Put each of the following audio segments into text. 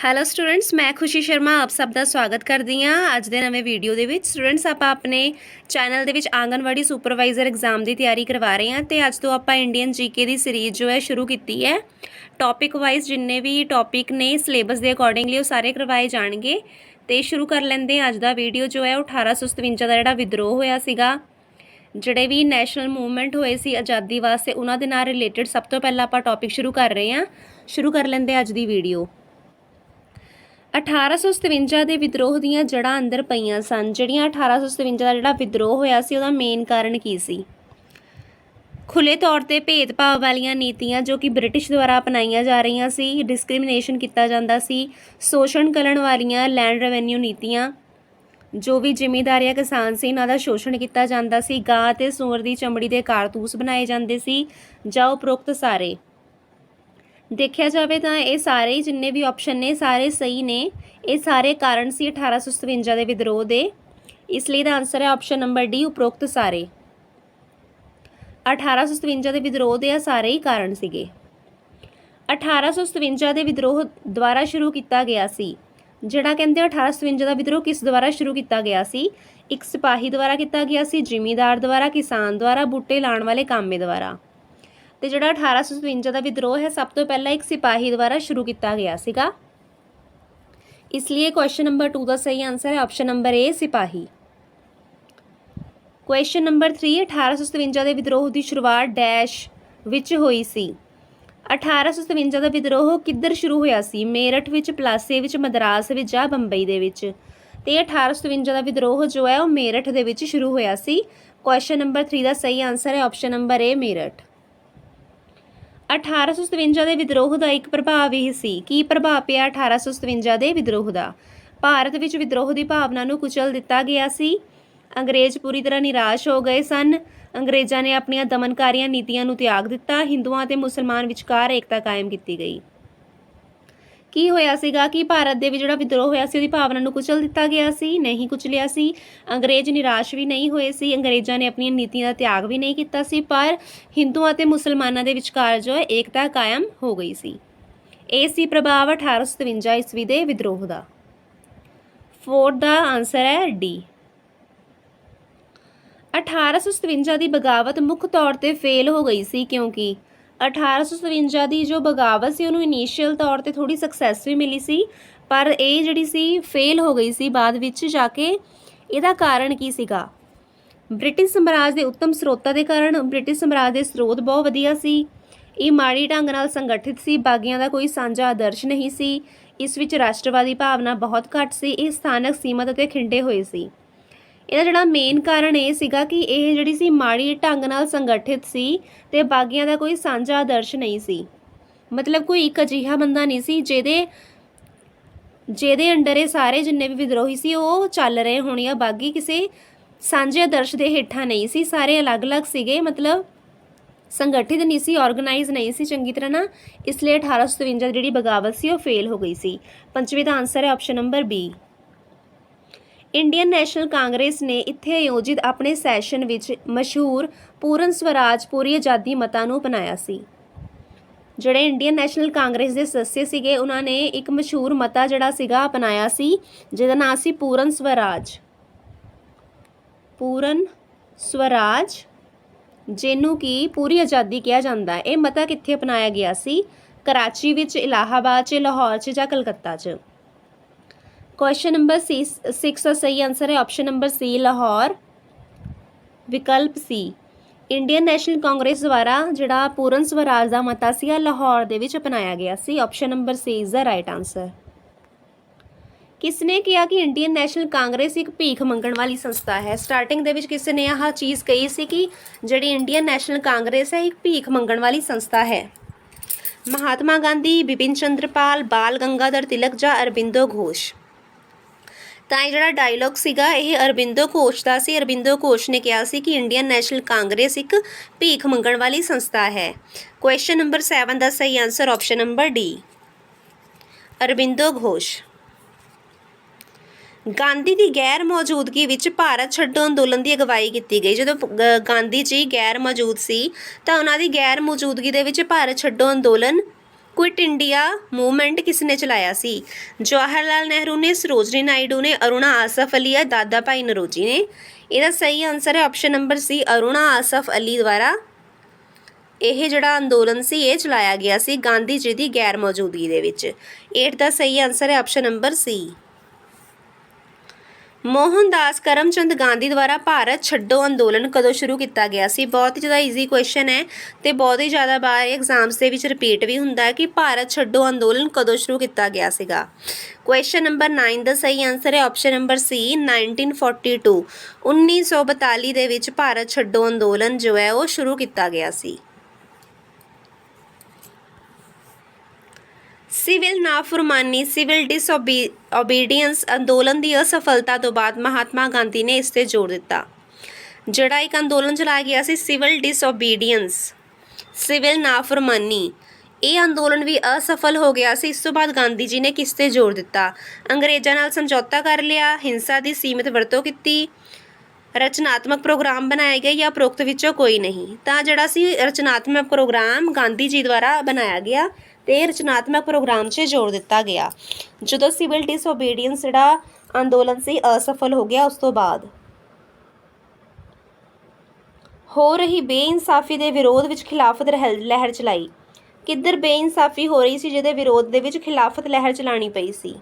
Hello students, ਮੈਂ ਖੁਸ਼ੀ ਸ਼ਰਮਾ ਆਪ ਸਭ ਦਾ ਸਵਾਗਤ ਕਰਦੀ ਹਾਂ ਅੱਜ ਦੇ ਨਵੇਂ ਵੀਡੀਓ ਦੇ ਵਿੱਚ। ਸਟੂਡੈਂਟਸ, ਆਪਾਂ ਆਪਣੇ ਚੈਨਲ ਦੇ ਵਿੱਚ ਆਂਗਨਵਾੜੀ ਸੁਪਰਵਾਈਜ਼ਰ ਐਗਜ਼ਾਮ ਦੀ ਤਿਆਰੀ ਕਰਵਾ ਰਹੇ ਹਾਂ ਤੇ ਅੱਜ ਤੋਂ ਆਪਾਂ ਇੰਡੀਅਨ ਜੀਕੇ ਦੀ ਸੀਰੀਜ਼ ਜੋ ਹੈ ਸ਼ੁਰੂ ਕੀਤੀ ਹੈ। ਟੌਪਿਕ ਵਾਈਜ਼ ਜਿੰਨੇ ਵੀ ਟੌਪਿਕ ਨੇ ਸਿਲੇਬਸ ਦੇ ਅਕੋਰਡਿੰਗਲੀ ਉਹ ਸਾਰੇ ਕਰਵਾਏ ਜਾਣਗੇ ਤੇ ਸ਼ੁਰੂ ਕਰ ਲੈਂਦੇ ਹਾਂ। ਅੱਜ ਦਾ ਵੀਡੀਓ ਜੋ ਹੈ ਉਹ 1857 ਦਾ ਜਿਹੜਾ ਵਿਦਰੋਹ ਹੋਇਆ ਸੀਗਾ, ਜਿਹੜੇ ਵੀ ਨੈਸ਼ਨਲ ਮੂਵਮੈਂਟ ਹੋਏ ਸੀ ਆਜ਼ਾਦੀ ਵਾਸਤੇ, ਉਹਨਾਂ ਦੇ ਨਾਲ ਰਿਲੇਟਡ ਸਭ ਤੋਂ ਪਹਿਲਾਂ ਆਪਾਂ ਟੌਪਿਕ ਸ਼ੁਰੂ ਕਰ ਰਹੇ ਹਾਂ। ਸ਼ੁਰੂ ਕਰ ਲੈਂਦੇ ਹਾਂ ਅੱਜ ਦੀ ਵੀਡੀਓ। 1857 ਦੇ ਵਿਦਰੋਹ ਦੀਆਂ ਜੜ੍ਹਾਂ ਅੰਦਰ ਪਈਆਂ ਸਨ। ਜਿਹੜੀਆਂ 1857 ਦਾ ਜਿਹੜਾ ਵਿਦਰੋਹ ਹੋਇਆ ਸੀ ਉਹਦਾ ਮੇਨ ਕਾਰਨ ਕੀ ਸੀ? ਖੁੱਲ੍ਹੇ ਤੌਰ 'ਤੇ ਭੇਦਭਾਵ ਵਾਲੀਆਂ ਨੀਤੀਆਂ ਜੋ ਕਿ ਬ੍ਰਿਟਿਸ਼ ਦੁਆਰਾ ਅਪਣਾਈਆਂ ਜਾ ਰਹੀਆਂ ਸੀ, ਡਿਸਕ੍ਰਿਮੀਨੇਸ਼ਨ ਕੀਤਾ ਜਾਂਦਾ ਸੀ, ਸ਼ੋਸ਼ਣ ਕਰਨ ਵਾਲੀਆਂ ਲੈਂਡ ਰੈਵਨਿਊ ਨੀਤੀਆਂ, ਜੋ ਵੀ ਜ਼ਿਮੀਂਦਾਰ ਜਾਂ ਕਿਸਾਨ ਸੀ ਇਹਨਾਂ ਦਾ ਸ਼ੋਸ਼ਣ ਕੀਤਾ ਜਾਂਦਾ ਸੀ, ਗਾਂ ਅਤੇ ਸੂਅਰ ਦੀ ਚਮੜੀ ਦੇ ਕਾਰਤੂਸ ਬਣਾਏ ਜਾਂਦੇ ਸੀ, ਜਾਂ ਉਪਰੋਕਤ ਸਾਰੇ। ਦੇਖਿਆ ਜਾਵੇ ਤਾਂ ਇਹ ਸਾਰੇ ਹੀ ਜਿੰਨੇ ਵੀ ਆਪਸ਼ਨ ਨੇ ਸਾਰੇ ਸਹੀ ਨੇ। ਇਹ ਸਾਰੇ ਕਾਰਨ ਸੀ 1857 ਦੇ ਵਿਦਰੋਹ ਦੇ, ਇਸ ਲਈ ਦਾ ਆਨਸਰ ਹੈ ਆਪਸ਼ਨ ਨੰਬਰ ਡੀ, ਉਪਰੋਕਤ ਸਾਰੇ। 1857 ਦੇ ਵਿਦਰੋਹ ਦੇ ਸਾਰੇ ਹੀ ਕਾਰਨ ਸੀਗੇ। 1857 ਦੇ ਵਿਦਰੋਹ ਦੁਆਰਾ ਸ਼ੁਰੂ ਕੀਤਾ ਗਿਆ ਸੀ। ਜਿਹੜਾ ਕਹਿੰਦੇ 1857 ਦਾ ਵਿਦਰੋਹ ਕਿਸ ਦੁਆਰਾ ਸ਼ੁਰੂ ਕੀਤਾ ਗਿਆ ਸੀ? ਇੱਕ ਸਿਪਾਹੀ ਦੁਆਰਾ ਕੀਤਾ ਗਿਆ ਸੀ, ਜ਼ਿਮੀਂਦਾਰ ਦੁਆਰਾ, ਕਿਸਾਨ ਦੁਆਰਾ, ਬੂਟੇ ਲਾਉਣ ਵਾਲੇ ਕਾਮੇ ਦੁਆਰਾ। ਤੇ ਜਿਹੜਾ 1857 ਦਾ ਵਿਦਰੋਹ ਹੈ ਸਭ ਤੋਂ ਪਹਿਲਾਂ ਇੱਕ ਸਿਪਾਹੀ ਦੁਆਰਾ ਸ਼ੁਰੂ ਕੀਤਾ ਗਿਆ ਸੀਗਾ, ਇਸ ਲਈ ਕੁਐਸਚਨ ਨੰਬਰ 2 ਦਾ ਸਹੀ ਆਨਸਰ ਹੈ ਆਪਸ਼ਨ ਨੰਬਰ ਏ, ਸਿਪਾਹੀ। ਕੁਐਸਚਨ ਨੰਬਰ 3, 1857 ਦੇ ਵਿਦਰੋਹ ਦੀ ਸ਼ੁਰੂਆਤ ਡੈਸ਼ ਵਿੱਚ ਹੋਈ ਸੀ। 1857 ਦਾ ਵਿਦਰੋਹ ਕਿੱਧਰ ਸ਼ੁਰੂ ਹੋਇਆ ਸੀ? ਮੇਰਠ ਵਿੱਚ, ਪਲਾਸੇ ਵਿੱਚ, ਮਦਰਾਸ ਵਿੱਚ ਜਾਂ ਬੰਬਈ ਦੇ ਵਿੱਚ? ਤੇ 1857 ਦਾ ਵਿਦਰੋਹ ਜੋ ਹੈ ਉਹ ਮੇਰਠ ਦੇ ਵਿੱਚ ਸ਼ੁਰੂ ਹੋਇਆ ਸੀ। ਕੁਐਸਚਨ ਨੰਬਰ 3 ਦਾ ਸਹੀ ਆਨਸਰ ਹੈ ਆਪਸ਼ਨ ਨੰਬਰ ਏ, ਮੇਰਠ। 1857 ਦੇ ਵਿਦਰੋਹ ਦਾ ਇੱਕ ਪ੍ਰਭਾਵ ਇਹ ਸੀ। ਕੀ ਪ੍ਰਭਾਵ ਪਿਆ 1857 ਦੇ ਵਿਦਰੋਹ ਦਾ? ਭਾਰਤ ਵਿੱਚ ਵਿਦਰੋਹ ਦੀ ਭਾਵਨਾ ਨੂੰ ਕੁਚਲ ਦਿੱਤਾ ਗਿਆ ਸੀ। ਅੰਗਰੇਜ਼ ਪੂਰੀ ਤਰ੍ਹਾਂ ਨਿਰਾਸ਼ ਹੋ ਗਏ ਸਨ। ਅੰਗਰੇਜ਼ਾਂ ਨੇ ਆਪਣੀਆਂ ਦਮਨਕਾਰੀਆਂ ਨੀਤੀਆਂ ਨੂੰ ਤਿਆਗ ਦਿੱਤਾ। ਹਿੰਦੂਆਂ ਅਤੇ ਮੁਸਲਮਾਨ ਵਿਚਕਾਰ ਏਕਤਾ ਕਾਇਮ ਕੀਤੀ ਗਈ। ਕੀ ਹੋਇਆ ਸੀਗਾ ਕਿ ਭਾਰਤ ਦੇ ਵਿੱਚ ਜਿਹੜਾ ਵਿਦਰੋਹ ਹੋਇਆ ਸੀ ਉਹਦੀ ਭਾਵਨਾ ਨੂੰ ਕੁਚਲ ਦਿੱਤਾ ਗਿਆ ਸੀ? ਨਹੀਂ ਕੁਚਲਿਆ ਸੀ। ਅੰਗਰੇਜ਼ ਨਿਰਾਸ਼ ਵੀ ਨਹੀਂ ਹੋਏ ਸੀ। ਅੰਗਰੇਜ਼ਾਂ ਨੇ ਆਪਣੀਆਂ ਨੀਤੀਆਂ ਦਾ ਤਿਆਗ ਵੀ ਨਹੀਂ ਕੀਤਾ ਸੀ, ਪਰ ਹਿੰਦੂਆਂ ਅਤੇ ਮੁਸਲਮਾਨਾਂ ਦੇ ਵਿਚਕਾਰ ਜੋ ਹੈ ਏਕਤਾ ਕਾਇਮ ਹੋ ਗਈ ਸੀ। ਇਹ ਸੀ ਪ੍ਰਭਾਵ 1857 ਈਸਵੀ ਦੇ ਵਿਦਰੋਹ ਦਾ। 4 ਦਾ ਆਨਸਰ ਹੈ ਡੀ। 1857 ਦੀ ਬਗਾਵਤ ਮੁੱਖ ਤੌਰ 'ਤੇ ਫੇਲ ਹੋ ਗਈ ਸੀ ਕਿਉਂਕਿ 1857 ਦੀ ਜੋ ਬਗਾਵਤ ਸੀ ਉਹਨੂੰ ਇਨੀਸ਼ੀਅਲ ਤੌਰ 'ਤੇ ਥੋੜ੍ਹੀ ਸਕਸੈਸ ਵੀ ਮਿਲੀ ਸੀ, ਪਰ ਇਹ ਜਿਹੜੀ ਸੀ ਫੇਲ ਹੋ ਗਈ ਸੀ ਬਾਅਦ ਵਿੱਚ ਜਾ ਕੇ। ਇਹਦਾ ਕਾਰਨ ਕੀ ਸੀਗਾ? ਬ੍ਰਿਟਿਸ਼ ਸਾਮਰਾਜ ਦੇ ਉੱਤਮ ਸਰੋਤਾਂ ਦੇ ਕਾਰਨ। ਬ੍ਰਿਟਿਸ਼ ਸਾਮਰਾਜ ਦੇ ਸਰੋਤ ਬਹੁਤ ਵਧੀਆ ਸੀ। ਇਹ ਮਾੜੀ ਢੰਗ ਨਾਲ ਸੰਗਠਿਤ ਸੀ। ਬਾਗੀਆਂ ਦਾ ਕੋਈ ਸਾਂਝਾ ਆਦਰਸ਼ ਨਹੀਂ ਸੀ। ਇਸ ਵਿੱਚ ਰਾਸ਼ਟਰਵਾਦੀ ਭਾਵਨਾ ਬਹੁਤ ਘੱਟ ਸੀ। ਇਹ ਸਥਾਨਕ ਸੀਮਤ ਅਤੇ ਖਿੰਡੇ ਹੋਏ ਸੀ। ਇਹਦਾ ਜਿਹੜਾ ਮੇਨ ਕਾਰਨ ਇਹ ਸੀਗਾ ਕਿ ਇਹ ਜਿਹੜੀ ਸੀ ਮਾੜੀ ਢੰਗ ਨਾਲ ਸੰਗਠਿਤ ਸੀ ਅਤੇ ਬਾਗੀਆਂ ਦਾ ਕੋਈ ਸਾਂਝਾ ਆਦਰਸ਼ ਨਹੀਂ ਸੀ। ਮਤਲਬ ਕੋਈ ਇੱਕ ਅਜਿਹਾ ਬੰਦਾ ਨਹੀਂ ਸੀ ਜਿਹਦੇ ਅੰਡਰ ਇਹ ਸਾਰੇ ਜਿੰਨੇ ਵੀ ਵਿਦਰੋਹੀ ਸੀ ਉਹ ਚੱਲ ਰਹੇ ਹੋਣ, ਜਾਂ ਬਾਗੀ ਕਿਸੇ ਸਾਂਝੇ ਆਦਰਸ਼ ਦੇ ਹੇਠਾਂ ਨਹੀਂ ਸੀ। ਸਾਰੇ ਅਲੱਗ-ਅਲੱਗ ਸੀਗੇ, ਮਤਲਬ ਸੰਗਠਿਤ ਨਹੀਂ ਸੀ, ਆਰਗੇਨਾਈਜ਼ ਨਹੀਂ ਸੀ ਚੰਗੀ ਤਰ੍ਹਾਂ ਨਾ। ਇਸ ਲਈ 1857 ਦੀ ਜਿਹੜੀ ਬਗਾਵਤ ਸੀ ਉਹ ਫੇਲ ਹੋ ਗਈ ਸੀ। ਪੰਜਵੇਂ ਦਾ ਆਨਸਰ ਹੈ option number B. Indian national Congress ਨੇ ਇੱਥੇ ਆਯੋਜਿਤ ਆਪਣੇ ਸੈਸ਼ਨ ਵਿੱਚ ਮਸ਼ਹੂਰ ਪੂਰਨ ਸਵਰਾਜ ਪੂਰੀ ਆਜ਼ਾਦੀ ਮਤਾਂ ਨੂੰ ਅਪਣਾਇਆ ਸੀ। ਜਿਹੜੇ ਇੰਡੀਅਨ ਨੈਸ਼ਨਲ ਕਾਂਗਰਸ ਦੇ ਸਦੱਸਿਆ ਸੀਗੇ ਉਹਨਾਂ ਨੇ ਇੱਕ ਮਸ਼ਹੂਰ ਮਤਾ ਜਿਹੜਾ ਸੀਗਾ ਅਪਣਾਇਆ ਸੀ, ਜਿਹਦਾ ਨਾਮ ਸੀ ਪੂਰਨ ਸਵਰਾਜ। ਪੂਰਨ ਸਵਰਾਜ, ਜਿਹਨੂੰ ਕਿ ਪੂਰੀ ਆਜ਼ਾਦੀ ਕਿਹਾ ਜਾਂਦਾ ਹੈ। ਇਹ ਮਤਾ ਕਿੱਥੇ ਅਪਣਾਇਆ ਗਿਆ ਸੀ? ਕਰਾਚੀ ਵਿੱਚ, ਇਲਾਹਾਬਾਦ 'ਚ, ਲਾਹੌਰ 'ਚ ਜਾਂ ਕਲਕੱਤਾ 'ਚ? ਕੁਐਸਚਨ ਨੰਬਰ 6 ਦਾ ਸਹੀ ਆਨਸਰ ਹੈ ਆਪਸ਼ਨ ਨੰਬਰ ਸੀ, ਲਾਹੌਰ। ਵਿਕਲਪ ਸੀ। ਇੰਡੀਅਨ ਨੈਸ਼ਨਲ ਕਾਂਗਰਸ ਦੁਆਰਾ ਜਿਹੜਾ ਪੂਰਨ ਸਵਰਾਜ ਦਾ ਮਤਾ ਸੀ ਲਾਹੌਰ ਦੇ ਵਿੱਚ ਅਪਣਾਇਆ ਗਿਆ ਸੀ। Option number C is the right answer. ਕਿਸ ਨੇ ਕਿਹਾ ਕਿ ਇੰਡੀਅਨ ਨੈਸ਼ਨਲ ਕਾਂਗਰਸ ਇੱਕ ਭੀਖ ਮੰਗਣ ਵਾਲੀ ਸੰਸਥਾ ਹੈ? ਸਟਾਰਟਿੰਗ ਦੇ ਵਿੱਚ ਕਿਸੇ ਨੇ ਆਹ ਚੀਜ਼ ਕਹੀ ਸੀ ਕਿ ਜਿਹੜੀ ਇੰਡੀਅਨ ਨੈਸ਼ਨਲ ਕਾਂਗਰਸ ਹੈ ਇੱਕ ਭੀਖ ਮੰਗਣ ਵਾਲੀ ਸੰਸਥਾ ਹੈ। ਮਹਾਤਮਾ ਗਾਂਧੀ, ਬਿਪਿਨ ਚੰਦਰ ਪਾਲ, ਬਾਲ ਗੰਗਾਧਰ ਤਿਲਕ ਜਾਂ ਅਰਬਿੰਦੋ ਘੋਸ਼? ਤਾਂ ਇਹ ਜਿਹੜਾ ਡਾਇਲੋਗ ਸੀਗਾ ਇਹ ਅਰਬਿੰਦੋ ਘੋਸ਼ ਦਾ ਸੀ। ਅਰਬਿੰਦੋ ਘੋਸ਼ ਨੇ ਕਿਹਾ ਸੀ ਕਿ ਇੰਡੀਅਨ ਨੈਸ਼ਨਲ ਕਾਂਗਰਸ ਇੱਕ ਭੀਖ ਮੰਗਣ ਵਾਲੀ ਸੰਸਥਾ ਹੈ। ਕੁਐਸਚਨ ਨੰਬਰ 7 ਦਾ ਸਹੀ answer option number D, Aurobindo Ghosh. Gandhi ਦੀ ਗੈਰ ਮੌਜੂਦਗੀ ਵਿੱਚ ਭਾਰਤ ਛੱਡੋ ਅੰਦੋਲਨ ਦੀ ਅਗਵਾਈ ਕੀਤੀ ਗਈ। ਜਦੋਂ ਗਾਂਧੀ ਜੀ ਗੈਰ ਮੌਜੂਦ ਸੀ ਤਾਂ ਉਹਨਾਂ ਦੀ ਗੈਰ ਮੌਜੂਦਗੀ ਦੇ ਵਿੱਚ ਭਾਰਤ ਛੱਡੋ ਅੰਦੋਲਨ क्विट इंडिया मूवमेंट किसने चलाया सी? जवाहर लाल नेहरू ने, सरोजनी नायडू ने, अरुणा आसफ अली या दादा भाई नरोजी ने? ਇਹਦਾ ਸਹੀ ਆਨਸਰ ਹੈ ਆਪਸ਼ਨ ਨੰਬਰ ਸੀ, ਅਰੁਣਾ ਆਸਫ ਅਲੀ ਦੁਆਰਾ ਇਹ ਜਿਹੜਾ ਅੰਦੋਲਨ ਸੀ ਇਹ ਚਲਾਇਆ ਗਿਆ ਸੀ ਗਾਂਧੀ ਜੀ ਦੀ ਗੈਰ ਮੌਜੂਦਗੀ ਦੇ ਵਿੱਚ। 8 ਦਾ ਸਹੀ ਆਨਸਰ ਹੈ ਆਪਸ਼ਨ ਨੰਬਰ ਸੀ। ਮੋਹਨਦਾਸ ਕਰਮਚੰਦ ਗਾਂਧੀ ਦੁਆਰਾ ਭਾਰਤ ਛੱਡੋ ਅੰਦੋਲਨ ਕਦੋਂ ਸ਼ੁਰੂ ਕੀਤਾ ਗਿਆ ਸੀ? ਬਹੁਤ ਹੀ ਜ਼ਿਆਦਾ ਈਜ਼ੀ ਕੁਐਸਚਨ ਹੈ ਤੇ ਬਹੁਤ ਹੀ ਜ਼ਿਆਦਾ ਵਾਰ ਐਗਜ਼ਾਮਸ ਦੇ ਵਿੱਚ ਰਿਪੀਟ ਵੀ ਹੁੰਦਾ ਹੈ ਕਿ ਭਾਰਤ ਛੱਡੋ ਅੰਦੋਲਨ ਕਦੋਂ ਸ਼ੁਰੂ ਕੀਤਾ ਗਿਆ ਸੀਗਾ। ਕੁਐਸਚਨ ਨੰਬਰ 9 ਦਾ ਸਹੀ ਆਨਸਰ ਹੈ ਆਪਸ਼ਨ ਨੰਬਰ ਸੀ 1942। 1942 ਦੇ ਵਿੱਚ ਭਾਰਤ ਛੱਡੋ ਅੰਦੋਲਨ ਜੋ ਹੈ ਉਹ ਸ਼ੁਰੂ ਕੀਤਾ ਗਿਆ ਸੀ। ਸਿਵਲ ਨਾਫਰਮਾਨੀ ਸਿਵਲ ਡਿਸਓਬੀਡੀਐਂਸ ਅੰਦੋਲਨ ਦੀ ਅਸਫਲਤਾ ਤੋਂ ਬਾਅਦ ਮਹਾਤਮਾ ਗਾਂਧੀ ਨੇ ਇਸ 'ਤੇ ਜ਼ੋਰ ਦਿੱਤਾ। ਜਿਹੜਾ ਇੱਕ ਅੰਦੋਲਨ ਚਲਾਇਆ ਗਿਆ ਸੀ ਸਿਵਲ ਡਿਸਓਬੀਡੀਐਂਸ ਸਿਵਲ ਨਾਫਰਮਾਨੀ, ਇਹ ਅੰਦੋਲਨ ਵੀ ਅਸਫਲ ਹੋ ਗਿਆ ਸੀ। ਇਸ ਤੋਂ ਬਾਅਦ ਗਾਂਧੀ ਜੀ ਨੇ ਕਿਸ 'ਤੇ ਜ਼ੋਰ ਦਿੱਤਾ? ਅੰਗਰੇਜ਼ਾਂ ਨਾਲ ਸਮਝੌਤਾ ਕਰ ਲਿਆ, ਹਿੰਸਾ ਦੀ ਸੀਮਿਤ ਵਰਤੋਂ ਕੀਤੀ, ਰਚਨਾਤਮਕ ਪ੍ਰੋਗਰਾਮ ਬਣਾਏ ਗਏ ਜਾਂ ਉਪਰੋਕਤ ਵਿੱਚੋਂ ਕੋਈ ਨਹੀਂ? ਤਾਂ ਜਿਹੜਾ ਸੀ ਰਚਨਾਤਮਕ ਪ੍ਰੋਗਰਾਮ ਗਾਂਧੀ ਜੀ ਦੁਆਰਾ ਬਣਾਇਆ ਗਿਆ ਤੇ ਰਚਨਾਤਮਕ ਪ੍ਰੋਗਰਾਮ 'ਚ ਜ਼ੋਰ ਦਿੱਤਾ ਗਿਆ। ਜਦੋਂ ਸਿਵਲ ਡਿਸਓਬੀਡੀਐਂਸ ਜਿਹੜਾ ਅੰਦੋਲਨ ਸੀ ਅਸਫਲ ਹੋ ਗਿਆ ਉਸ ਤੋਂ ਬਾਅਦ। ਹੋ ਰਹੀ ਬੇਇਨਸਾਫੀ ਦੇ ਵਿਰੋਧ ਵਿੱਚ ਖਿਲਾਫਤ ਲਹਿਰ ਚਲਾਈ। ਕਿੱਧਰ ਬੇਇਨਸਾਫੀ ਹੋ ਰਹੀ ਸੀ ਜਿਹਦੇ ਵਿਰੋਧ ਦੇ ਵਿੱਚ ਖਿਲਾਫਤ ਲਹਿਰ ਚਲਾਉਣੀ ਪਈ ਸੀ?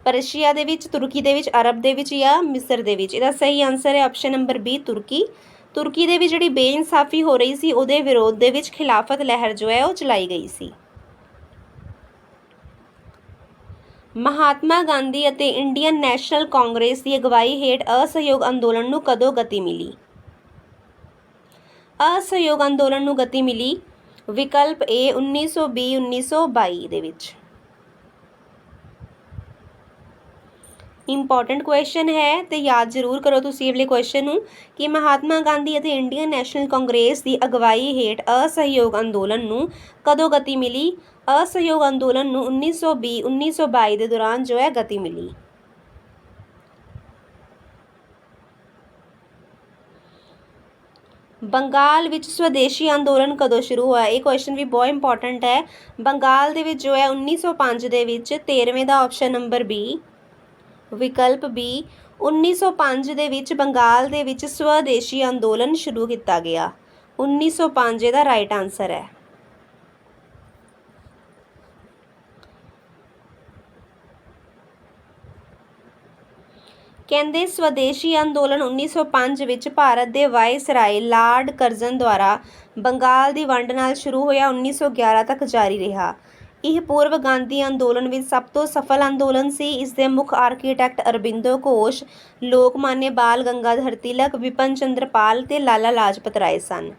ਰਸ਼ੀਆ ਦੇ ਵਿੱਚ, ਤੁਰਕੀ ਦੇ ਵਿੱਚ, ਅਰਬ ਦੇ ਵਿੱਚ ਜਾਂ ਮਿਸਰ ਦੇ ਵਿੱਚ? ਇਹਦਾ ਸਹੀ ਆਨਸਰ ਹੈ ਆਪਸ਼ਨ ਨੰਬਰ ਬੀ ਤੁਰਕੀ। ਤੁਰਕੀ ਦੇ ਵਿੱਚ ਜਿਹੜੀ ਬੇਇਨਸਾਫੀ ਹੋ ਰਹੀ ਸੀ ਉਹਦੇ ਵਿਰੋਧ ਦੇ ਵਿੱਚ ਖਿਲਾਫਤ ਲਹਿਰ ਜੋ ਹੈ ਉਹ ਚਲਾਈ ਗਈ ਸੀ। ਮਹਾਤਮਾ ਗਾਂਧੀ ਅਤੇ ਇੰਡੀਅਨ ਨੈਸ਼ਨਲ ਕਾਂਗਰਸ ਦੀ ਅਗਵਾਈ ਹੇਠ ਅਸਹਿਯੋਗ ਅੰਦੋਲਨ ਨੂੰ ਕਦੋਂ ਗਤੀ ਮਿਲੀ? ਅਸਹਿਯੋਗ ਅੰਦੋਲਨ ਨੂੰ ਗਤੀ ਮਿਲੀ ਵਿਕਲਪ ਏ 1920 1922 ਦੇ ਵਿੱਚ। ਇੰਪੋਰਟੈਂਟ ਕੁਐਸਚਨ ਹੈ ਤੇ ਯਾਦ ਜ਼ਰੂਰ ਕਰੋ ਤੁਸੀਂ ਇਹ ਵਾਲੇ ਕੁਐਸਚਨ ਨੂੰ ਕਿ ਮਹਾਤਮਾ ਗਾਂਧੀ ਅਤੇ ਇੰਡੀਅਨ ਨੈਸ਼ਨਲ ਕਾਂਗਰਸ ਦੀ ਅਗਵਾਈ ਹੇਠ ਅਸਹਿਯੋਗ ਅੰਦੋਲਨ ਨੂੰ ਕਦੋਂ ਗਤੀ ਮਿਲੀ? ਅਸਹਿਯੋਗ ਅੰਦੋਲਨ ਨੂੰ 1920 1922 ਦੇ ਦੌਰਾਨ ਜੋ ਹੈ ਗਤੀ ਮਿਲੀ। ਬੰਗਾਲ ਵਿੱਚ ਸਵਦੇਸ਼ੀ ਅੰਦੋਲਨ ਕਦੋਂ ਸ਼ੁਰੂ ਹੋਇਆ? ਇਹ ਕੁਐਸਚਨ ਵੀ ਬਹੁਤ ਇੰਪੋਰਟੈਂਟ ਹੈ। ਬੰਗਾਲ ਦੇ ਵਿੱਚ ਜੋ ਹੈ 1905 ਦੇ ਵਿੱਚ। 13ਵੇਂ ਦਾ ਆਪਸ਼ਨ ਨੰਬਰ ਬੀ ਵਿਕਲਪ ਬੀ 1905 ਦੇ ਵਿੱਚ ਬੰਗਾਲ ਦੇ ਵਿੱਚ ਸਵਦੇਸ਼ੀ ਅੰਦੋਲਨ ਸ਼ੁਰੂ ਕੀਤਾ ਗਿਆ। 1905 ਇਹਦਾ ਰਾਈਟ ਆਨਸਰ ਹੈ। ਕਹਿੰਦੇ ਸਵਦੇਸ਼ੀ ਅੰਦੋਲਨ 1905 ਵਿੱਚ ਭਾਰਤ ਦੇ ਵਾਇਸਰਾਏ ਲਾਰਡ ਕਰਜ਼ਨ ਦੁਆਰਾ ਬੰਗਾਲ ਦੀ ਵੰਡ ਨਾਲ ਸ਼ੁਰੂ ਹੋਇਆ 1911 ਤੱਕ ਜਾਰੀ ਰਿਹਾ। ਇਹ ਪੂਰਵ ਗਾਂਧੀ ਅੰਦੋਲਨ ਵਿੱਚ ਸਭ ਤੋਂ ਸਫਲ ਅੰਦੋਲਨ ਸੀ। ਇਸ ਦੇ ਮੁੱਖ ਆਰਕੀਟੈਕਟ ਅਰਬਿੰਦੋ ਘੋਸ਼, ਲੋਕਮਾਨਯ ਬਾਲ ਗੰਗਾਧਰ ਤਿਲਕ, ਵਿਪਨ ਚੰਦਰ ਪਾਲ ਤੇ ਲਾਲਾ ਲਾਜਪਤ ਰਾਏ ਸਨ।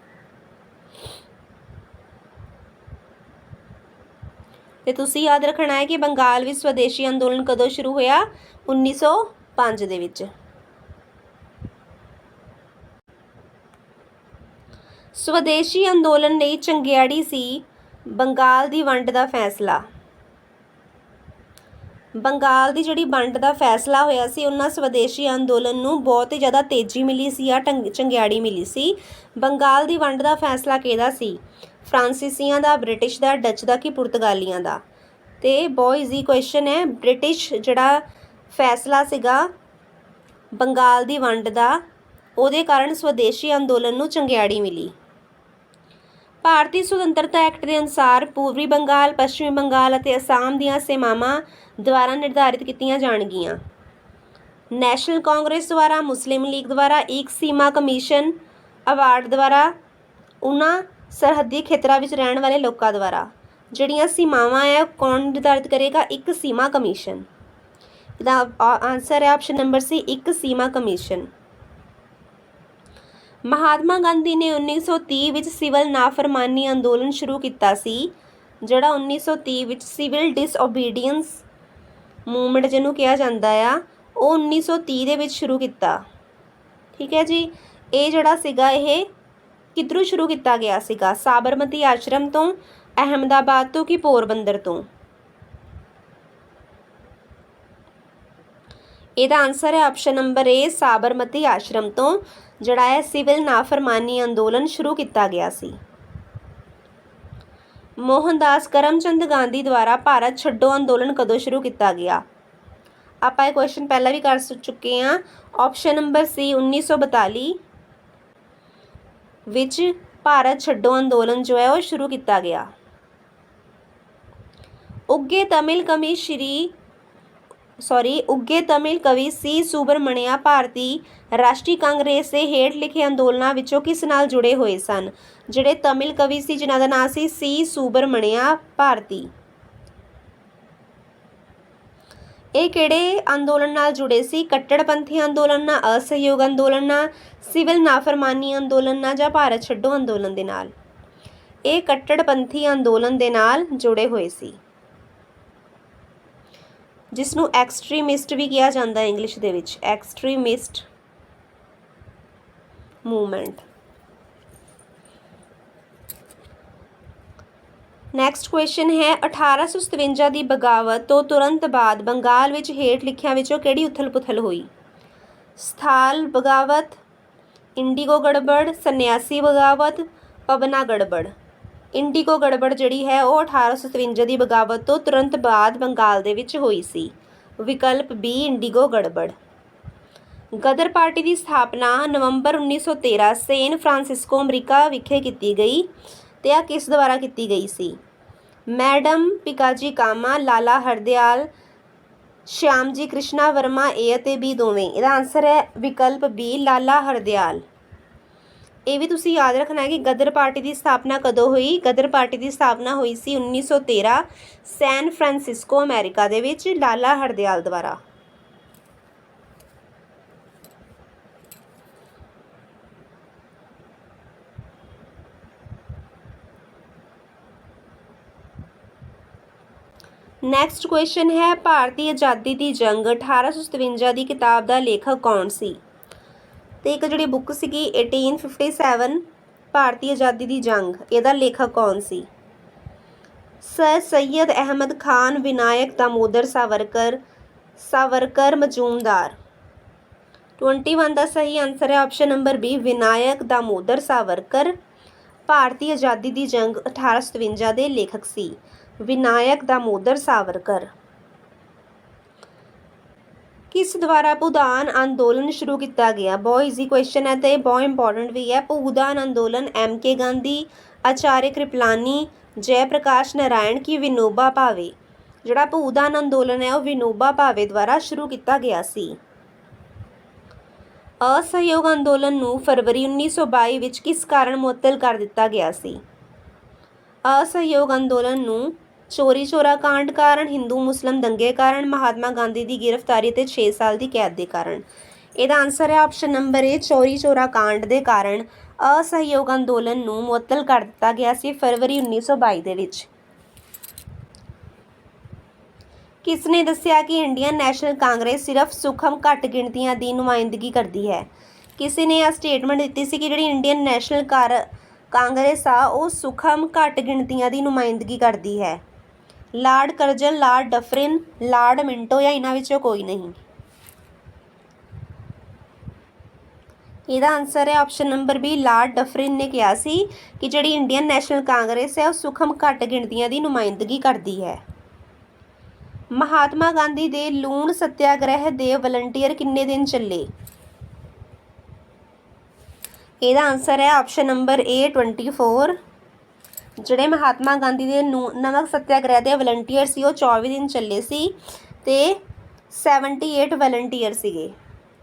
ਤੇ ਤੁਸੀਂ ਯਾਦ ਰੱਖਣਾ ਹੈ ਕਿ ਬੰਗਾਲ ਵਿੱਚ ਸਵਦੇਸ਼ੀ ਅੰਦੋਲਨ ਕਦੋਂ ਸ਼ੁਰੂ ਹੋਇਆ? 1905 ਦੇ ਵਿੱਚ। ਸਵਦੇਸ਼ੀ ਅੰਦੋਲਨ ਲਈ ਚੰਗਿਆੜੀ ਸੀ ਬੰਗਾਲ ਦੀ ਵੰਡ ਦਾ ਫੈਸਲਾ। ਬੰਗਾਲ ਦੀ ਜਿਹੜੀ ਵੰਡ ਦਾ ਫੈਸਲਾ ਹੋਇਆ ਸੀ ਉਹਨਾਂ ਸਵਦੇਸ਼ੀ ਅੰਦੋਲਨ ਨੂੰ ਬਹੁਤ ਹੀ ਜ਼ਿਆਦਾ ਤੇਜ਼ੀ ਮਿਲੀ ਸੀ ਜਾਂ ਚੰਗਿਆੜੀ ਮਿਲੀ ਸੀ। ਬੰਗਾਲ ਦੀ ਵੰਡ ਦਾ ਫੈਸਲਾ ਕਿਹਦਾ ਸੀ? ਫਰਾਂਸੀਸੀਆਂ ਦਾ, ਬ੍ਰਿਟਿਸ਼ ਦਾ, ਡੱਚ ਦਾ ਕਿ ਪੁਰਤਗਾਲੀਆਂ ਦਾ? ਤੇ ਬਹੁਤ ਈਜ਼ੀ ਕੁਐਸਚਨ ਹੈ। ਬ੍ਰਿਟਿਸ਼ ਜਿਹੜਾ ਫੈਸਲਾ ਸੀਗਾ ਬੰਗਾਲ ਦੀ ਵੰਡ ਦਾ ਉਹਦੇ ਕਾਰਨ ਸਵਦੇਸ਼ੀ ਅੰਦੋਲਨ ਨੂੰ ਚੰਗਿਆੜੀ ਮਿਲੀ। ਭਾਰਤੀ ਸੁਤੰਤਰਤਾ ਐਕਟ ਦੇ ਅਨੁਸਾਰ ਪੂਰਬੀ ਬੰਗਾਲ, ਪੱਛਮੀ ਬੰਗਾਲ ਅਤੇ ਅਸਾਮ ਦੀਆਂ ਸੀਮਾਵਾਂ ਦੁਆਰਾ ਨਿਰਧਾਰਿਤ ਕੀਤੀਆਂ ਜਾਣਗੀਆਂ। ਨੈਸ਼ਨਲ ਕਾਂਗਰਸ ਦੁਆਰਾ, ਮੁਸਲਿਮ ਲੀਗ ਦੁਆਰਾ, ਇੱਕ ਸੀਮਾ ਕਮਿਸ਼ਨ ਅਵਾਰਡ ਦੁਆਰਾ, ਉਹਨਾਂ ਸਰਹੱਦੀ ਖੇਤਰਾਂ ਵਿੱਚ ਰਹਿਣ ਵਾਲੇ ਲੋਕਾਂ ਦੁਆਰਾ। ਜਿਹੜੀਆਂ ਸੀਮਾਵਾਂ ਹੈ ਕੌਣ ਨਿਰਧਾਰਿਤ ਕਰੇਗਾ? ਇੱਕ ਸੀਮਾ ਕਮਿਸ਼ਨ। ਇਹਦਾ ਆਨਸਰ ਹੈ ਆਪਸ਼ਨ ਨੰਬਰ ਸੀ ਇੱਕ ਸੀਮਾ ਕਮਿਸ਼ਨ। ਮਹਾਤਮਾ ਗਾਂਧੀ ਨੇ 1930 ਵਿੱਚ ਸਿਵਲ ਨਾਫਰਮਾਨੀ ਅੰਦੋਲਨ ਸ਼ੁਰੂ ਕੀਤਾ ਸੀ। ਜਿਹੜਾ 1930 ਵਿੱਚ ਸਿਵਲ ਡਿਸਓਬੀਡੀਐਂਸ ਮੂਵਮੈਂਟ ਜਿਹਨੂੰ ਕਿਹਾ ਜਾਂਦਾ ਆ ਉਹ 1930 ਦੇ ਵਿੱਚ ਸ਼ੁਰੂ ਕੀਤਾ। ਠੀਕ ਹੈ ਜੀ। ਇਹ ਜਿਹੜਾ ਸੀਗਾ ਇਹ ਕਿੱਧਰੋਂ ਸ਼ੁਰੂ ਕੀਤਾ ਗਿਆ ਸੀਗਾ? ਸਾਬਰਮਤੀ ਆਸ਼ਰਮ ਤੋਂ, ਅਹਿਮਦਾਬਾਦ ਤੋਂ ਕਿ ਪੋਰਬੰਦਰ ਤੋਂ? ਇਹਦਾ ਆਨਸਰ ਹੈ ਆਪਸ਼ਨ ਨੰਬਰ ਏ ਸਾਬਰਮਤੀ ਆਸ਼ਰਮ ਤੋਂ ਜਿਹੜਾ ਹੈ ਸਿਵਲ ਨਾਫਰਮਾਨੀ ਅੰਦੋਲਨ ਸ਼ੁਰੂ ਕੀਤਾ ਗਿਆ ਸੀ। ਮੋਹਨਦਾਸ ਕਰਮਚੰਦ ਗਾਂਧੀ ਦੁਆਰਾ ਭਾਰਤ ਛੱਡੋ ਅੰਦੋਲਨ ਕਦੋਂ ਸ਼ੁਰੂ ਕੀਤਾ ਗਿਆ? ਆਪਾਂ ਇਹ ਕੁਐਸਚਨ ਪਹਿਲਾਂ ਵੀ ਕਰ ਚੁੱਕੇ ਹਾਂ। ਆਪਸ਼ਨ ਨੰਬਰ ਸੀ 1942 ਵਿੱਚ ਭਾਰਤ ਛੱਡੋ ਅੰਦੋਲਨ ਜੋ ਹੈ ਉਹ ਸ਼ੁਰੂ ਕੀਤਾ ਗਿਆ। ਉੱਘੇ ਤਮਿਲ ਕਵੀ ਸੀ ਸੁਬਰਮਣਿਆ ਭਾਰਤੀ ਰਾਸ਼ਟਰੀ ਕਾਂਗਰਸ ਦੇ ਹੇਠ ਲਿਖੇ ਅੰਦੋਲਨਾਂ ਵਿੱਚੋਂ ਕਿਸ ਨਾਲ ਜੁੜੇ ਹੋਏ ਸਨ? ਜਿਹੜੇ ਤਮਿਲ ਕਵੀ ਸੀ ਜਿਨ੍ਹਾਂ ਦਾ ਨਾਮ ਸੀ ਸੁਬਰਮਣਿਆ ਭਾਰਤੀ। ਇਹ ਕਿਹੜੇ ਅੰਦੋਲਨ ਨਾਲ ਜੁੜੇ ਸੀ? ਕੱਟੜਪੰਥੀ ਅੰਦੋਲਨ ਨਾਲ, ਅਸਹਿਯੋਗ ਅੰਦੋਲਨ ਨਾਲ, ਸਿਵਲ ਨਾਫਰਮਾਨੀ ਅੰਦੋਲਨ ਨਾਲ ਜਾਂ ਭਾਰਤ ਛੱਡੋ ਅੰਦੋਲਨ ਦੇ ਨਾਲ? ਇਹ ਕੱਟੜਪੰਥੀ ਅੰਦੋਲਨ ਦੇ ਨਾਲ ਜੁੜੇ ਹੋਏ ਸੀ, ਜਿਸ ਨੂੰ ਐਕਸਟ੍ਰੀਮਿਸਟ ਵੀ ਕਿਹਾ ਜਾਂਦਾ ਹੈ ਇੰਗਲਿਸ਼ ਦੇ ਵਿੱਚ, ਐਕਸਟ੍ਰੀਮਿਸਟ ਮੂਵਮੈਂਟ। ਨੈਕਸਟ ਕੁਐਸਚਨ ਹੈ 1857 ਦੀ ਬਗਾਵਤ ਤੋਂ ਤੁਰੰਤ ਬਾਅਦ ਬੰਗਾਲ ਵਿੱਚ ਹੇਠ ਲਿਖਿਆਂ ਵਿੱਚੋਂ ਕਿਹੜੀ ਉਥਲ-ਪੁਥਲ ਹੋਈ? ਸਥਾਲ ਬਗਾਵਤ, ਇੰਡੀਗੋ ਗੜਬੜ, ਸੰਨਿਆਸੀ ਬਗਾਵਤ, ਪਬਨਾ ਗੜਬੜ। ਇੰਡੀਗੋ ਗੜਬੜ ਜਿਹੜੀ ਹੈ ਉਹ 1857 ਦੀ ਬਗਾਵਤ ਤੋਂ ਤੁਰੰਤ ਬਾਅਦ ਬੰਗਾਲ ਦੇ ਵਿੱਚ ਹੋਈ ਸੀ। ਵਿਕਲਪ ਬੀ ਇੰਡੀਗੋ ਗੜਬੜ। ਗਦਰ ਪਾਰਟੀ ਦੀ ਸਥਾਪਨਾ ਨਵੰਬਰ 1913 ਸੈਨ ਫਰਾਂਸਿਸਕੋ ਅਮਰੀਕਾ ਵਿਖੇ ਕੀਤੀ ਗਈ ਤੇ ਇਹ ਕਿਸ ਦੁਆਰਾ ਕੀਤੀ ਗਈ ਸੀ? ਮੈਡਮ ਪਿਕਾਜੀ ਕਾਮਾ, ਲਾਲਾ ਹਰਦਿਆਲ, ਸ਼ਿਆਮਜੀ ਕ੍ਰਿਸ਼ਨਾ ਵਰਮਾ, ਏ ਅਤੇ ਬੀ ਦੋਵੇਂ। ਇਹਦਾ ਆਨਸਰ ਹੈ ਵਿਕਲਪ ਬੀ ਲਾਲਾ ਹਰਦਿਆਲ। ਇਹ ਵੀ ਤੁਸੀਂ ਯਾਦ ਰੱਖਣਾ ਹੈ ਕਿ ਗਦਰ ਪਾਰਟੀ ਦੀ ਸਥਾਪਨਾ ਕਦੋਂ ਹੋਈ? ਗਦਰ ਪਾਰਟੀ ਦੀ ਸਥਾਪਨਾ ਹੋਈ ਸੀ 1913 ਸੈਨ ਫਰਾਂਸਿਸਕੋ ਅਮਰੀਕਾ ਦੇ ਵਿੱਚ ਲਾਲਾ ਹਰਦਿਆਲ ਦੁਆਰਾ। ਨੈਕਸਟ ਕੁਐਸਚਨ ਹੈ ਭਾਰਤੀ ਆਜ਼ਾਦੀ ਦੀ ਜੰਗ 1857 ਦੀ ਕਿਤਾਬ ਦਾ ਲੇਖਕ ਕੌਣ ਸੀ? ਤੇ ਇੱਕ ਜਿਹੜੀ ਬੁੱਕ ਸੀਗੀ 1857 ਭਾਰਤੀ ਆਜ਼ਾਦੀ ਦੀ ਜੰਗ, ਇਹਦਾ ਲੇਖਕ ਕੌਣ ਸੀ? ਸਰ ਸੈਯਦ ਅਹਿਮਦ ਖਾਨ, ਵਿਨਾਇਕ ਦਾਮੋਦਰ ਸਾਵਰਕਰ ਮਜੂਮਦਾਰ। 21 ਦਾ ਸਹੀ ਆਨਸਰ ਹੈ option number B Vinayak Damodar Savarkar. ਭਾਰਤੀ ਆਜ਼ਾਦੀ ਦੀ ਜੰਗ 1857 ਦੇ ਲੇਖਕ ਸੀ ਵਿਨਾਇਕ ਦਾਮੋਦਰ ਸਾਵਰਕਰ। ਕਿਸ ਦੁਆਰਾ ਭੂਦਾਨ ਅੰਦੋਲਨ ਸ਼ੁਰੂ ਕੀਤਾ ਗਿਆ? ਬਹੁਤ ਈਜ਼ੀ ਕੁਐਸਚਨ ਹੈ ਤੇ ਬਹੁਤ ਇੰਪੋਰਟੈਂਟ ਵੀ ਹੈ। ਭੂਦਾਨ ਅੰਦੋਲਨ MK ਗਾਂਧੀ, ਆਚਾਰਿਆ ਕ੍ਰਿਪਲਾਨੀ, ਜੈ ਪ੍ਰਕਾਸ਼ ਨਾਰਾਇਣ ਕੀ ਵਿਨੋਬਾ ਭਾਵੇ। ਜਿਹੜਾ ਭੂਦਾਨ ਅੰਦੋਲਨ ਹੈ ਉਹ ਵਿਨੋਬਾ ਭਾਵੇ ਦੁਆਰਾ ਸ਼ੁਰੂ ਕੀਤਾ ਗਿਆ ਸੀ। ਅਸਹਿਯੋਗ ਅੰਦੋਲਨ ਨੂੰ ਫਰਵਰੀ 1922 ਵਿੱਚ ਕਿਸ ਕਾਰਨ ਮੁਅੱਤਲ ਕਰ ਦਿੱਤਾ ਗਿਆ ਸੀ? ਅਸਹਿਯੋਗ ਅੰਦੋਲਨ ਨੂੰ ਚੋਰੀ ਚੋਰਾ ਕਾਂਡ ਕਾਰਨ, ਹਿੰਦੂ ਮੁਸਲਿਮ ਦੰਗੇ ਕਾਰਨ, ਮਹਾਤਮਾ ਗਾਂਧੀ ਦੀ ਗ੍ਰਿਫਤਾਰੀ ਅਤੇ 6 ਸਾਲ ਦੀ ਕੈਦ ਦੇ ਕਾਰਨ। ਇਹਦਾ ਆਨਸਰ ਹੈ ਆਪਸ਼ਨ ਨੰਬਰ ਏ ਚੋਰੀ ਚੋਰਾ ਕਾਂਡ ਦੇ ਕਾਰਨ ਅਸਹਿਯੋਗ ਅੰਦੋਲਨ ਨੂੰ ਮੁਅੱਤਲ ਕਰ ਦਿੱਤਾ ਗਿਆ ਸੀ ਫਰਵਰੀ 1922 ਦੇ ਵਿੱਚ। ਕਿਸ ਨੇ ਦੱਸਿਆ ਕਿ ਇੰਡੀਅਨ ਨੈਸ਼ਨਲ ਕਾਂਗਰਸ ਸਿਰਫ ਸੂਖਮ ਘੱਟ ਗਿਣਤੀਆਂ ਦੀ ਨੁਮਾਇੰਦਗੀ ਕਰਦੀ ਹੈ? ਕਿਸੇ ਨੇ ਇਹ ਸਟੇਟਮੈਂਟ ਦਿੱਤੀ ਸੀ ਕਿ ਜਿਹੜੀ ਇੰਡੀਅਨ ਨੈਸ਼ਨਲ ਕਾਂਗਰਸ ਆ ਉਹ ਸੂਖਮ ਘੱਟ ਗਿਣਤੀਆਂ ਦੀ ਨੁਮਾਇੰਦਗੀ ਕਰਦੀ ਹੈ। ਲਾਰਡ ਕਰਜ਼ਨ, ਲਾਰਡ ਡਫਰਿਨ, ਲਾਰਡ ਮਿੰਟੋ ਜਾਂ ਇਹਨਾਂ ਵਿੱਚੋਂ ਕੋਈ ਨਹੀਂ। ਇਹਦਾ ਆਨਸਰ ਹੈ ਆਪਸ਼ਨ ਨੰਬਰ ਬੀ ਲਾਰਡ ਡਫਰਿਨ ਨੇ ਕਿਹਾ ਸੀ ਕਿ ਜਿਹੜੀ ਇੰਡੀਅਨ ਨੈਸ਼ਨਲ ਕਾਂਗਰਸ ਹੈ ਉਹ ਸੂਖਮ ਘੱਟ ਗਿਣਤੀਆਂ ਦੀ ਨੁਮਾਇੰਦਗੀ ਕਰਦੀ ਹੈ। ਮਹਾਤਮਾ ਗਾਂਧੀ ਦੇ ਲੂਣ ਸੱਤਿਆਗ੍ਰਹਿ ਦੇ ਵਲੰਟੀਅਰ ਕਿੰਨੇ ਦਿਨ ਚੱਲੇ? ਇਹਦਾ ਆਨਸਰ ਹੈ ਆਪਸ਼ਨ ਨੰਬਰ ਏ 24। ਜਿਹੜੇ ਮਹਾਤਮਾ ਗਾਂਧੀ ਦੇ ਨਮਕ ਸੱਤਿਆਗ੍ਰਹਿ ਦੇ ਵਲੰਟੀਅਰ ਸੀ ਉਹ 24 ਦਿਨ ਚੱਲੇ ਸੀ ਤੇ 78 ਵਲੰਟੀਅਰ ਸੀਗੇ।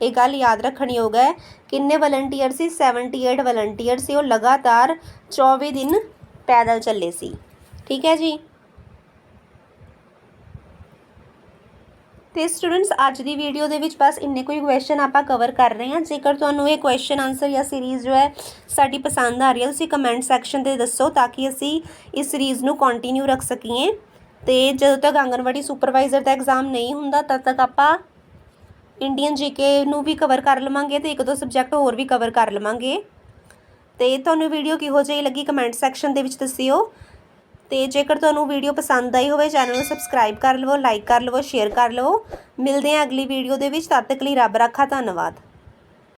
ਇਹ ਗੱਲ ਯਾਦ ਰੱਖਣੀ ਹੋਗਾ ਕਿੰਨੇ ਵਲੰਟੀਅਰ ਸੀ? 78 ਵਲੰਟੀਅਰ ਸੀ। ਉਹ ਲਗਾਤਾਰ 24 ਦਿਨ ਪੈਦਲ ਚੱਲੇ ਸੀ। ਠੀਕ ਹੈ ਜੀ। ਤੇ ਸਟੂਡੈਂਟਸ ਅੱਜ ਦੀ ਵੀਡੀਓ ਦੇ ਵਿੱਚ ਬਸ ਇੰਨੇ ਕੋਈ ਕੁਐਸਚਨ ਆਪਾਂ ਕਵਰ ਕਰ ਰਹੇ ਹਾਂ। ਜੇਕਰ ਤੁਹਾਨੂੰ ਇਹ ਕੁਐਸਚਨ ਆਨਸਰ ਜਾਂ ਸੀਰੀਜ਼ ਜੋ ਹੈ ਸਾਡੀ ਪਸੰਦ ਆ ਰਹੀ ਹੈ ਤੁਸੀਂ ਕਮੈਂਟ ਸੈਕਸ਼ਨ 'ਤੇ ਦੱਸੋ ਤਾਂ ਕਿ ਅਸੀਂ ਇਸ ਸੀਰੀਜ਼ ਨੂੰ ਕੰਟੀਨਿਊ ਰੱਖ ਸਕੀਏ। ਤੇ ਜਦੋਂ ਤੱਕ ਆਂਗਨਵਾੜੀ ਸੁਪਰਵਾਈਜ਼ਰ ਦਾ ਐਗਜ਼ਾਮ ਨਹੀਂ ਹੁੰਦਾ ਤਦ ਤੱਕ ਆਪਾਂ ਇੰਡੀਅਨ GK ਨੂੰ ਵੀ ਕਵਰ ਕਰ ਲਵਾਂਗੇ ਤੇ 1-2 ਸਬਜੈਕਟ ਹੋਰ ਵੀ ਕਵਰ ਕਰ ਲਵਾਂਗੇ। ਤੇ ਤੁਹਾਨੂੰ ਵੀਡੀਓ ਕਿਹੋ ਜਿਹੀ ਲੱਗੀ ਕਮੈਂਟ ਸੈਕਸ਼ਨ ਦੇ ਵਿੱਚ ਦੱਸਿਓ। ਤੇ ਜੇਕਰ ਤੁਹਾਨੂੰ ਵੀਡੀਓ ਪਸੰਦ ਆਈ ਹੋਵੇ ਚੈਨਲ ਨੂੰ ਸਬਸਕ੍ਰਾਈਬ ਕਰ ਲਵੋ, ਲਾਈਕ ਕਰ ਲਵੋ, ਸ਼ੇਅਰ ਕਰ ਲਵੋ। ਮਿਲਦੇ ਹਾਂ ਅਗਲੀ ਵੀਡੀਓ ਦੇ ਵਿੱਚ। ਤਦ ਤੱਕ ਲਈ ਰੱਬ ਰਾਖਾ। ਧੰਨਵਾਦ।